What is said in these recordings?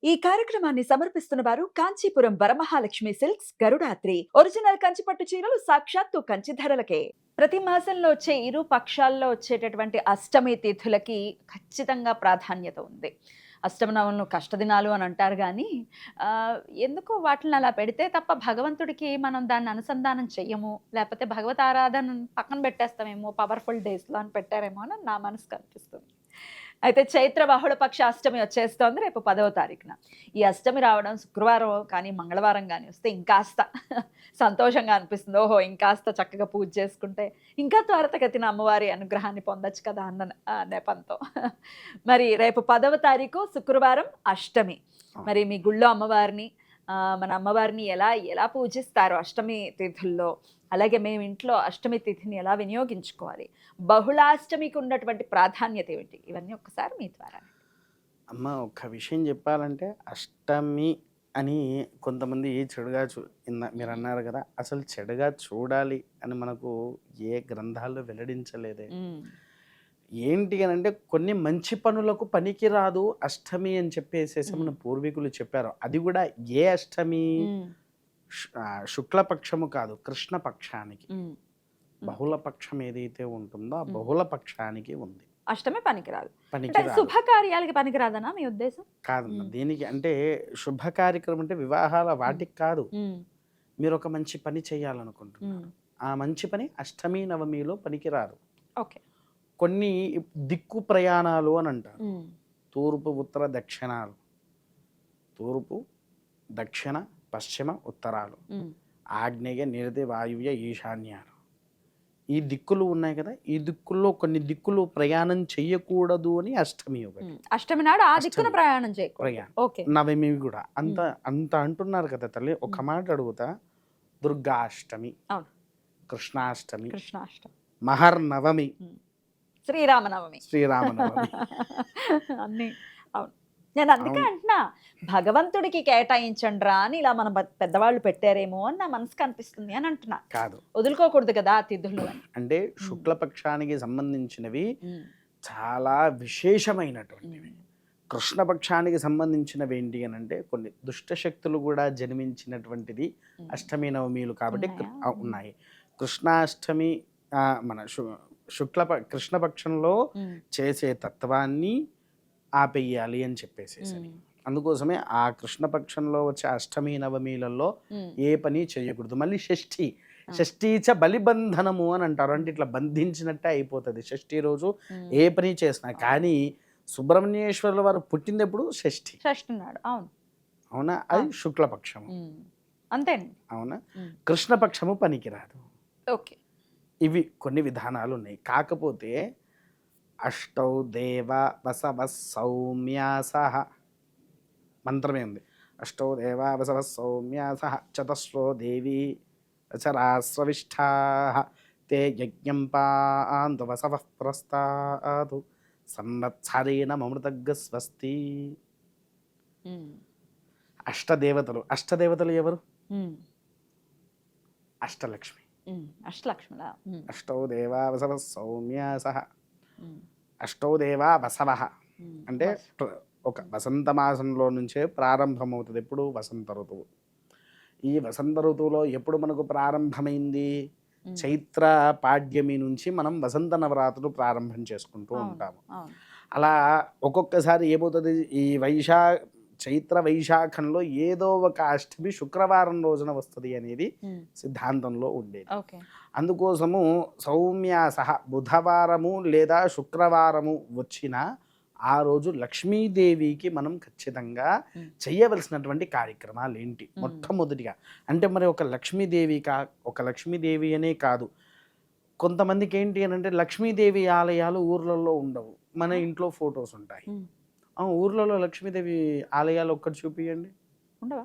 ఈ కార్యక్రమాన్ని సమర్పిస్తున్న వారు కాంచీపురం వరమహాలక్ష్మి సిల్క్స్ గరుడాత్రి ఒరిజినల్ కంచిపట్టు చీరలు సాక్షాత్తు కంచి ధరలకే. ప్రతి మాసంలో వచ్చే ఇరు పక్షాల్లో వచ్చేటటువంటి అష్టమి తిథులకి ఖచ్చితంగా ప్రాధాన్యత ఉంది. అష్టమి నవములు కష్టదినాలు అని అంటారు కానీ ఎందుకో వాటిని అలా పెడితే తప్ప భగవంతుడికి మనం దాన్ని అనుసంధానం చెయ్యము, లేకపోతే భగవత్ ఆరాధన పక్కన పెట్టేస్తామేమో, పవర్ఫుల్ డేస్లో అని పెట్టారేమో అని నా మనసుకు అనిపిస్తుంది. అయితే చైత్ర బహుళపక్ష అష్టమి వచ్చేస్తోంది రేపు 10వ తారీఖున. ఈ అష్టమి రావడం శుక్రవారం కానీ మంగళవారం కానీ వస్తే ఇంకాస్త సంతోషంగా అనిపిస్తుంది. ఓహో, ఇంకాస్త చక్కగా పూజ చేసుకుంటే ఇంకా త్వరితగతిన అమ్మవారి అనుగ్రహాన్ని పొందొచ్చు కదా అన్న నెపంతో. మరి రేపు 10వ తారీఖు శుక్రవారం అష్టమి. మరి మీ గుళ్ళో అమ్మవారిని మన అమ్మవారిని ఎలా ఎలా పూజిస్తారు అష్టమి తిథుల్లో, అలాగే మేము ఇంట్లో అష్టమి తిథిని ఎలా వినియోగించుకోవాలి, బహుళాష్టమికి ఉన్నటువంటి ప్రాధాన్యత ఏమిటి, ఇవన్నీ ఒక్కసారి మీ ద్వారా. అమ్మ, ఒక్క విషయం చెప్పాలంటే అష్టమి అని కొంతమంది చెడుగా మీరు అన్నారు కదా, అసలు చెడుగా చూడాలి అని మనకు ఏ గ్రంథాల్లో వెల్లడించలేదే. ఏంటి అని అంటే కొన్ని మంచి పనులకు పనికి రాదు అష్టమి అని చెప్పేసేసి మన పూర్వీకులు చెప్పారు. అది కూడా ఏ అష్టమి? శుక్లపక్షము కాదు, కృష్ణ పక్షానికి. బహుళ పక్షం ఏదైతే ఉంటుందో ఆ బహుళ పక్షానికి ఉంది అష్టమి పనికిరాదు. శుభకార్యాలకి పనికిరాదనా మీ ఉద్దేశం? కాదమ్మా, దీనికి అంటే శుభ కార్యక్రమం అంటే వివాహాల వాటికి కాదు. మీరు ఒక మంచి పని చేయాలనుకుంటున్నారు, ఆ మంచి పని అష్టమి నవమిలో పనికిరాదు. ఓకే. కొన్ని దిక్కు ప్రయాణాలు అని అంటారు. తూర్పు ఉత్తర దక్షిణాలు, తూర్పు దక్షిణ పశ్చిమ ఉత్తరాలు, ఆగ్నేయ నిరతి వాయువ్య ఈశాన్యాలు, ఈ దిక్కులు ఉన్నాయి కదా, ఈ దిక్కుల్లో కొన్ని దిక్కులు ప్రయాణం చెయ్యకూడదు అని అష్టమి ఒకటి. అష్టమి నాడు ఆ దిక్కున ప్రయాణం చేయకూడదు. నవమి కూడా అంత అంత అంటున్నారు కదా తల్లి. ఒక మాట అడుగుతా, దుర్గాష్టమి, కృష్ణాష్టమి, మహర్నవమి, శ్రీరామనవమి అన్ని. అవును, నేను అందుకే అంటున్నా భగవంతుడికి కేటాయించండి రా అని ఇలా మన పెద్దవాళ్ళు పెట్టారేమో అని నా మనసుకు అనిపిస్తుంది అని అంటున్నా. కాదు, వదులుకోకూడదు కదా తిథులు అంటే శుక్లపక్షానికి సంబంధించినవి చాలా విశేషమైనటువంటివి. కృష్ణపక్షానికి సంబంధించినవి ఏంటి అని అంటే కొన్ని దుష్ట శక్తులు కూడా జన్మించినటువంటిది అష్టమి నవమిలు కాబట్టి ఉన్నాయి. కృష్ణాష్టమి మన కృష్ణపక్షంలో చేసే తత్వాన్ని ఆపేయాలి అని చెప్పేసి, అందుకోసమే ఆ కృష్ణపక్షంలో వచ్చే అష్టమి నవమిలలో ఏ పని చేయకూడదు. మళ్ళీ షష్ఠీచ బలిబంధనము అని అంటారు. అంటే ఇట్లా బంధించినట్టే అయిపోతుంది షష్ఠి రోజు ఏ పని చేసినా. కానీ సుబ్రహ్మణ్యేశ్వరుల వారు పుట్టింది ఎప్పుడు? షష్ఠి నాడు. అవునా? అది శుక్లపక్షము అంతే. అవునా? కృష్ణపక్షము పనికిరాదు. ఓకే. ఇవి కొన్ని విధానాలు ఉన్నాయి. కాకపోతే అష్టౌ దేవ వసవ సౌమ్యాస మంత్రమే ఉంది. అష్టౌ దేవ వసవ సౌమ్యాస చతస్రో దేవీ రచరాస్రవిష్ఠా తే యజ్ఞం పాంతు వసవ ప్రస్తాదు సంవత్సరేణ మమృతగ్గ స్వస్తి. అష్టదేవతలు ఎవరు? అష్టలక్ష్మి. అష్టౌ దేవా వసవ సౌమ్యాస. అష్టౌ దేవా వసవ అంటే ఒక వసంత మాసంలో నుంచే ప్రారంభమవుతుంది. ఎప్పుడు? వసంత ఋతువు. ఈ వసంత ఋతువులో ఎప్పుడు మనకు ప్రారంభమైంది? చైత్ర పాడ్యమి నుంచి మనం వసంత నవరాత్రులు ప్రారంభం చేసుకుంటూ ఉంటాము. అలా ఒక్కొక్కసారి ఏమవుతుంది, ఈ చైత్ర వైశాఖంలో ఏదో ఒక అష్టమి శుక్రవారం రోజున వస్తుంది అనేది సిద్ధాంతంలో ఉండేది. అందుకోసము సౌమ్యాస బుధవారము లేదా శుక్రవారము వచ్చిన ఆ రోజు లక్ష్మీదేవికి మనం ఖచ్చితంగా చేయవలసినటువంటి కార్యక్రమాలు ఏంటి? మొట్టమొదటిగా అంటే మరి ఒక లక్ష్మీదేవి అనే కాదు, కొంతమందికి ఏంటి అని అంటే లక్ష్మీదేవి ఆలయాలు ఊర్లలో ఉండవు, మన ఇంట్లో ఫొటోస్ ఉంటాయి. ఊర్లలో లక్ష్మీదేవి ఆలయాలు ఒక్కటి చూపియండి. ఉండవా?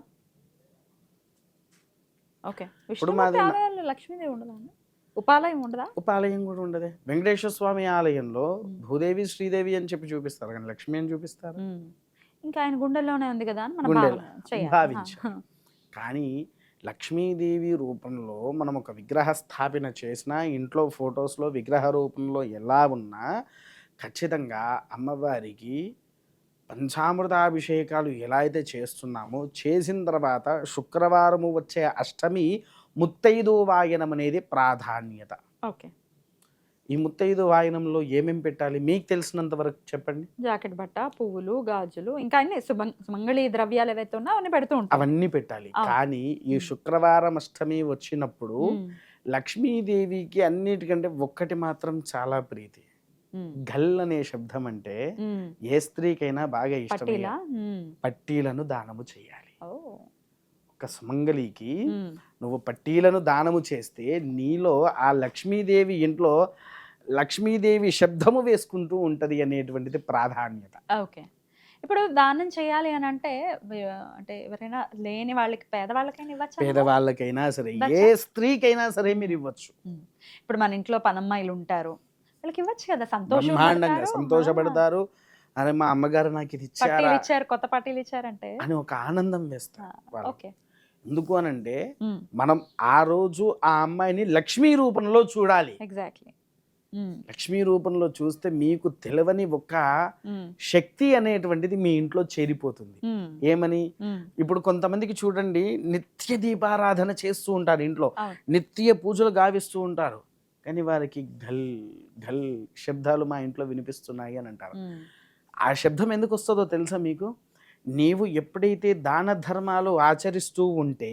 ఓకే. లక్ష్మీదేవి ఉండదా? ఉపాలయం ఉండదా? ఉపాలయం కూడా ఉండదే. వెంకటేశ్వర స్వామి ఆలయంలో భూదేవి శ్రీదేవి అని చెప్పి చూపిస్తారు, కానీ లక్ష్మి అని చూపిస్తారు. ఇంకా ఆయన గుండెల్లోనే ఉంది కదా అని మనం భావించాం. కానీ లక్ష్మీదేవి రూపంలో మనం ఒక విగ్రహ స్థాపన చేసినా, ఇంట్లో ఫొటోస్లో విగ్రహ రూపంలో ఎలా ఉన్నా ఖచ్చితంగా అమ్మవారికి పంచామృతాభిషేకాలు ఎలా అయితే చేస్తున్నామో చేసిన తర్వాత శుక్రవారము వచ్చే అష్టమి ముత్తైదు వాయనం అనేది ప్రాధాన్యత. ఓకే. ఈ ముత్తైదు వాయనంలో ఏమేం పెట్టాలి మీకు తెలిసినంత వరకు చెప్పండి. జాకెట్ బట్ట, పువ్వులు, గాజులు, ఇంకా అన్ని సుమంగళి ద్రవ్యాలు ఏవైతే ఉన్నాయో అవన్నీ పెడుతూ ఉంటాం. అవన్నీ పెట్టాలి. అవును. కానీ ఈ శుక్రవారం అష్టమి వచ్చినప్పుడు లక్ష్మీదేవికి అన్నిటికంటే ఒక్కటి మాత్రం చాలా ప్రీతి. ఘల్ అనే శబ్దం అంటే ఏ స్త్రీకైనా బాగా ఇష్టం. పట్టీలా? పట్టీలను దానము చేయాలి. ఓ. ఒక సుమంగళికి నువ్వు పట్టీలను దానము చేస్తే నీలో ఆ లక్ష్మీదేవి ఇంట్లో లక్ష్మీదేవి శబ్దము వేసుకుంటూ ఉంటది అనేటువంటిది ప్రాధాన్యత. ఓకే. ఇప్పుడు దానం చేయాలి అని అంటే అంటే ఎవరైనా లేని వాళ్ళకి, పేదవాళ్ళకైనా ఇవ్వచ్చు. పేదవాళ్ళకైనా సరే, ఏ స్త్రీకైనా సరే మీరు ఇవ్వచ్చు. ఇప్పుడు మన ఇంట్లో పనమ్మాయిలు ఉంటారు, వాళ్ళకి ఇవ్వచ్చు కదా, బ్రహ్మాండంగా సంతోషపడతారు. అరే మా అమ్మగారు నాకు ఇది ఇచ్చారు, కొత్త పట్టీలు ఇచ్చారంటే అని ఒక ఆనందం వేస్తారు. ఓకే. ఎందుకు అనంటే మనం ఆ రోజు ఆ అమ్మాయిని లక్ష్మీ రూపంలో చూడాలి. ఎగ్జాక్ట్లీ. లక్ష్మీ రూపంలో చూస్తే మీకు తెలియని ఒక శక్తి అనేటువంటిది మీ ఇంట్లో చేరిపోతుంది. ఏమని? ఇప్పుడు కొంతమందికి చూడండి, నిత్య దీపారాధన చేస్తూ ఉంటారు, ఇంట్లో నిత్య పూజలు గావిస్తూ ఉంటారు, కానీ వారికి ఘల్ ఘల్ శబ్దాలు మా ఇంట్లో వినిపిస్తున్నాయి అని అంటారు. ఆ శబ్దం ఎందుకు వస్తుందో తెలుసా మీకు? నీవు ఎప్పుడైతే దాన ధర్మాలు ఆచరిస్తూ ఉంటే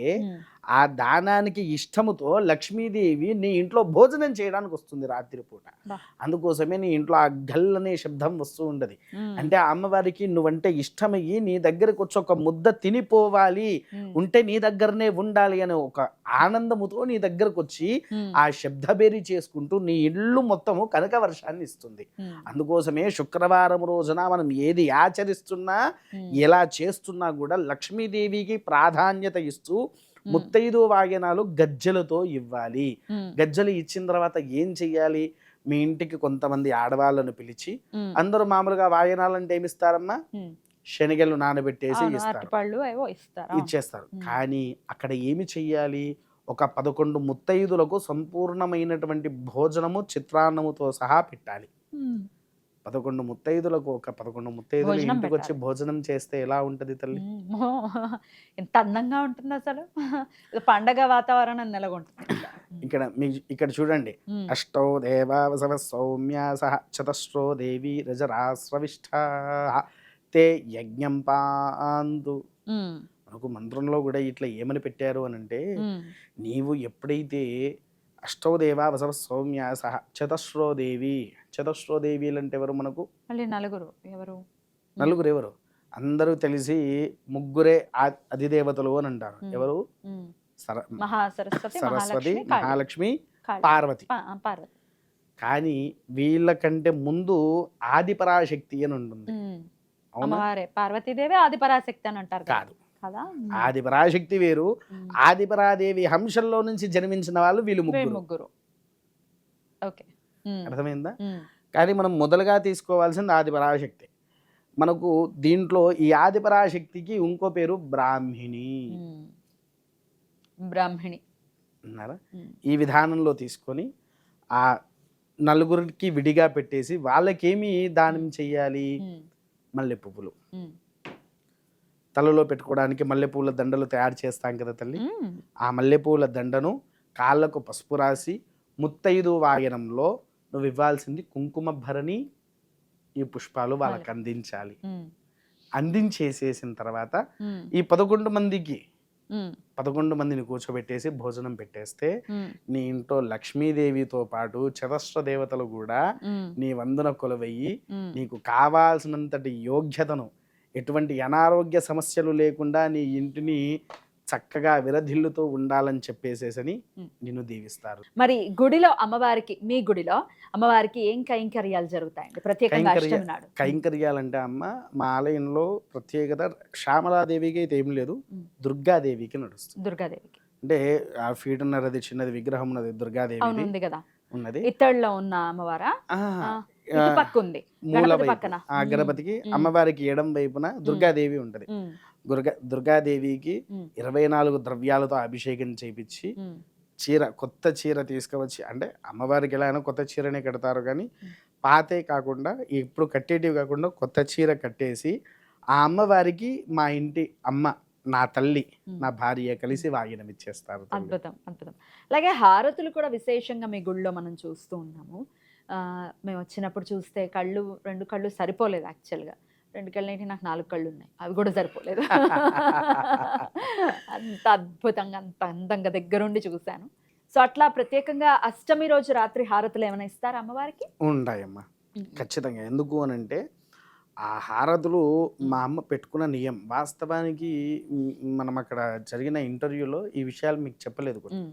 ఆ దానానికి ఇష్టముతో లక్ష్మీదేవి నీ ఇంట్లో భోజనం చేయడానికి వస్తుంది రాత్రిపూట. అందుకోసమే నీ ఇంట్లో ఆ గల్ అనే శబ్దం వస్తూ ఉండదు. అంటే ఆ అమ్మవారికి నువ్వంటే ఇష్టమయ్యి నీ దగ్గరకు వచ్చి ఒక ముద్ద తినిపోవాలి, ఉంటే నీ దగ్గరనే ఉండాలి అనే ఒక ఆనందముతో నీ దగ్గరకు వచ్చి ఆ శబ్దబేరీ చేసుకుంటూ నీ ఇల్లు మొత్తము కనక వర్షాన్ని ఇస్తుంది. అందుకోసమే శుక్రవారం రోజున మనం ఏది ఆచరిస్తున్నా ఎలా చేస్తున్నా కూడా లక్ష్మీదేవికి ప్రాధాన్యత ఇస్తూ ముత్తైదు వాయనాలు గజ్జలతో ఇవ్వాలి. గజ్జలు ఇచ్చిన తర్వాత ఏం చెయ్యాలి? మీ ఇంటికి కొంతమంది ఆడవాళ్ళను పిలిచి, అందరూ మామూలుగా వాయనాలు అంటే ఏమిస్తారమ్మా? శనగలు నానబెట్టేసి ఇచ్చేస్తారు. కానీ అక్కడ ఏమి చెయ్యాలి? ఒక 11 ముత్తైదులకు సంపూర్ణమైనటువంటి భోజనము చిత్రాన్నముతో సహా పెట్టాలి. 11 ముత్తైదులకు ఒక 11 ముత్తైదులు ఇంటికి వచ్చి భోజనం చేస్తే ఎలా ఉంటది తల్లి? ఎంత అందంగా ఉంటుంది అసలు, పండగ వాతావరణం నెలకొంటుంది. ఇక్కడ చూడండి, అష్టౌ దేవావసవ సౌమ్యాసః చతస్రో దేవి రజరాస్రవిష్ఠా తే యజ్ఞం పాంతు. మనకు మంత్రంలో కూడా ఇట్లా ఏమని పెట్టారు అని అంటే, నీవు ఎప్పుడైతే అష్టౌ దేవావసవ సౌమ్యాసః చతస్రో దేవి, చతస్రో దేవీలు అంటే ఎవరు మనకు? నలుగురు ఎవరు? అందరూ తెలిసి ముగ్గురే అధిదేవతలు అని అంటారు. ఎవరు? సరస్వతి, మహాలక్ష్మి, పార్వతి. కానీ వీళ్ళకంటే ముందు ఆదిపరాశక్తి అని ఉంటుంది. పార్వతీదేవి ఆదిపరాశక్తి అని అంటారు. కాదు, ఆదిపరాశక్తి వేరు. ఆదిపరాదేవి హంసల్లో నుంచి జన్మించిన వాళ్ళు వీళ్ళు ముగ్గురు. అర్థమైందా? కానీ మనం మొదలుగా తీసుకోవాల్సింది ఆదిపరాశక్తి. మనకు దీంట్లో ఈ ఆదిపరాశక్తికి ఇంకో పేరు బ్రాహ్మిణి అన్నారా? ఈ విధానంలో తీసుకొని ఆ నలుగురికి విడిగా పెట్టేసి వాళ్ళకేమి దానం చెయ్యాలి? మల్లె పువ్వులు. తలలో పెట్టుకోవడానికి మల్లెపూల దండలు తయారు చేస్తాం కదా తల్లి. ఆ మల్లెపూల దండను కాళ్ళకు పసుపు రాసి ముత్తైదు వాయనంలో నువ్వు ఇవ్వాల్సింది కుంకుమ భరణి, ఈ పుష్పాలు వాళ్ళకి అందించాలి. అందించేసేసిన తర్వాత ఈ 11 మందిని కూర్చోబెట్టేసి భోజనం పెట్టేస్తే నీ ఇంట్లో లక్ష్మీదేవితో పాటు చతస్ర దేవతలు కూడా నీ వందున కొలువయ్యి నీకు కావాల్సినంతటి యోగ్యతను, ఎటువంటి అనారోగ్య సమస్యలు లేకుండా నీ ఇంటిని చక్కగా విరధిల్లుతూ ఉండాలని చెప్పేసేసని నిన్ను దీవిస్తారు. మరి గుడిలో అమ్మవారికి, మీ గుడిలో అమ్మవారికి ఏం కైంకర్యాలు జరుగుతాయండి ప్రత్యేకంగా అష్టమి నాడు? కైంకర్యాలంటే అమ్మ మా ఆలయంలో ప్రత్యేకత శ్యామలాదేవికి అయితే ఏం లేదు, దుర్గాదేవికి నడుస్తుంది. దుర్గాదేవికి అంటే ఆ ఫీట్ ఉన్నది, చిన్నది విగ్రహం ఉన్నది, దుర్గాదేవి ఉంది కదా ఉన్నది. ఇత్తడిలో ఉన్న అమ్మవారా? గణపతికి అమ్మవారికి ఎడం వైపున దుర్గాదేవి ఉంటది. దుర్గాదేవికి 24 ద్రవ్యాలతో అభిషేకం చేయించి చీర, కొత్త చీర తీసుకువచ్చి, అంటే అమ్మవారికి ఎలా అయినా కొత్త చీరనే కడతారు, కానీ పాతే కాకుండా ఇప్పుడు కట్టేటివి కాకుండా కొత్త చీర కట్టేసి ఆ అమ్మవారికి మా ఇంటి అమ్మ, నా తల్లి, నా భార్య కలిసి వాయినం ఇచ్చేస్తారు తల్లి. అద్భుతం, అద్భుతం. అలాగే హారతులు కూడా విశేషంగా మీ గుడిలో మనం చూస్తూ ఉన్నాము. మేము వచ్చినప్పుడు చూస్తే కళ్ళు 2 కళ్ళు సరిపోలేదు యాక్చువల్‌గా. 2 కళ్ళేంటి నాకు 4 కళ్ళున్నాయి. అవి కూడా సరిపోలేదు. అంత అద్భుతంగా, అంత అందంగా దగ్గరుండి చూశాను. సో, అట్లా ప్రత్యేకంగా అష్టమి రోజు రాత్రి హారతులు ఏమైనా ఇస్తారా అమ్మవారికి? ఉంటాయమ్మా. ఖచ్చితంగా. ఎందుకు అనంటే, ఆ హారతులు మా అమ్మ పెట్టుకున్న నియమం. వాస్తవానికి మనం అక్కడ జరిగిన ఇంటర్వ్యూలో ఈ విషయాలు మీకు చెప్పలేదు కూడా. హ్మ్.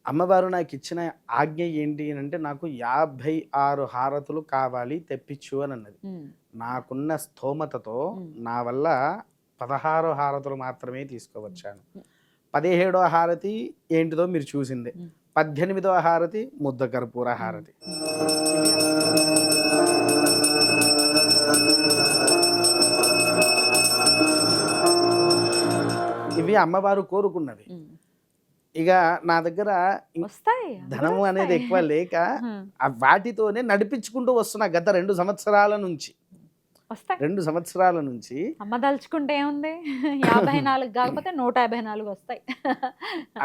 అమ్మవారు నాకిచ్చిన ఆజ్ఞ ఏంటి అనంటే, నాకు 56 హారతులు కావాలి తెప్పించు అని అన్నది. హ్మ్. నాకున్న స్థోమతతో నా వల్ల 16 హారతులు మాత్రమే తీసుకువచ్చాను. 17వ హారతి ఏంటిదో మీరు చూసిందే. 18వ హారతి ముద్ద కర్పూర హారతి. ఇవి అమ్మవారు కోరుకున్నవి. ఇక నా దగ్గర వస్తాయి. ధనము అనేది ఎక్కువ లేక వాటితోనే నడిపించుకుంటూ వస్తున్నా గత 2 సంవత్సరాల నుంచి. వస్తాయి. 2 సంవత్సరాల నుంచి. అమ్మ దలుచుకుంటే ఏముంది? 54 కాకపోతే 154 వస్తాయి.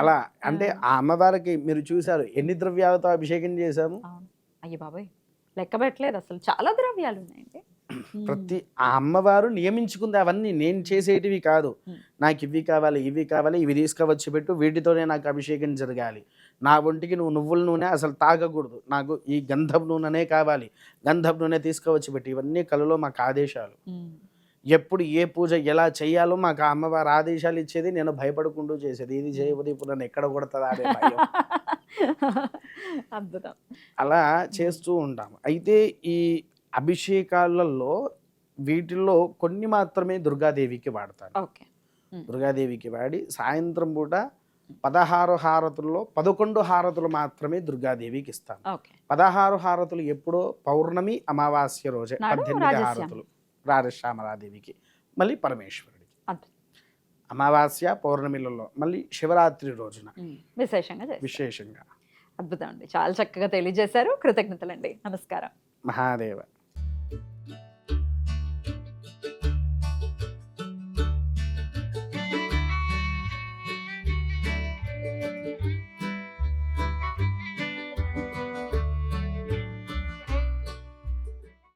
అలా అంటే ఆ అమ్మవారికి మీరు చూసారు ఎన్ని ద్రవ్యాలతో అభిషేకం చేశాము. అవును. అయ్య బాబోయ్! లెక్క పెట్టలేదు అసలు. చాలా ద్రవ్యాలు ఉన్నాయండి. ప్రతి ఆ అమ్మవారు నియమించుకుంది అవన్నీ. నేను చేసేటివి కాదు. నాకు ఇవి కావాలి, ఇవి కావాలి, ఇవి తీసుకువచ్చి పెట్టు, వీటితోనే నాకు అభిషేకం జరగాలి. నా ఒంటికి నువ్వు నువ్వుల నూనె అసలు తాగకూడదు, నాకు ఈ గంధపు నూనెనే కావాలి, గంధపు నూనె తీసుకువచ్చి పెట్టి, ఇవన్నీ కళలో మాకు ఆదేశాలు. ఎప్పుడు ఏ పూజ ఎలా చేయాలో మాకు ఆ అమ్మవారు ఆదేశాలు ఇచ్చేది. నేను భయపడుకుంటూ చేసేది. ఇది చేయబోతే ఇప్పుడు నన్ను ఎక్కడ కొడతాదా అనే భయం. అద్భుతం. అలా చేస్తూ ఉంటాము. అయితే ఈ అభిషేకాలలో వీటిల్లో కొన్ని మాత్రమే దుర్గాదేవికి వాడతాను. ఓకే. దుర్గాదేవికి వాడి సాయంత్రం పూట 16 హారతుల్లో 11 హారతులు మాత్రమే దుర్గాదేవికి ఇస్తాను. ఓకే. 16 హారతులు ఎప్పుడో పౌర్ణమి అమావాస్య రోజే. నాడు 18 రాజశ్యామ. హారతులు రాజశ్యామలాదేవికి, మళ్ళీ పరమేశ్వరుడికి. అద్భుతం. అమావాస్య పౌర్ణమిలలో, మళ్ళీ శివరాత్రి రోజున విశేషంగా చేస్తారు. విశేషంగా. అద్భుతం అండి. చాలా చక్కగా తెలియజేశారు. కృతజ్ఞతలండి. నమస్కారం. మహాదేవ.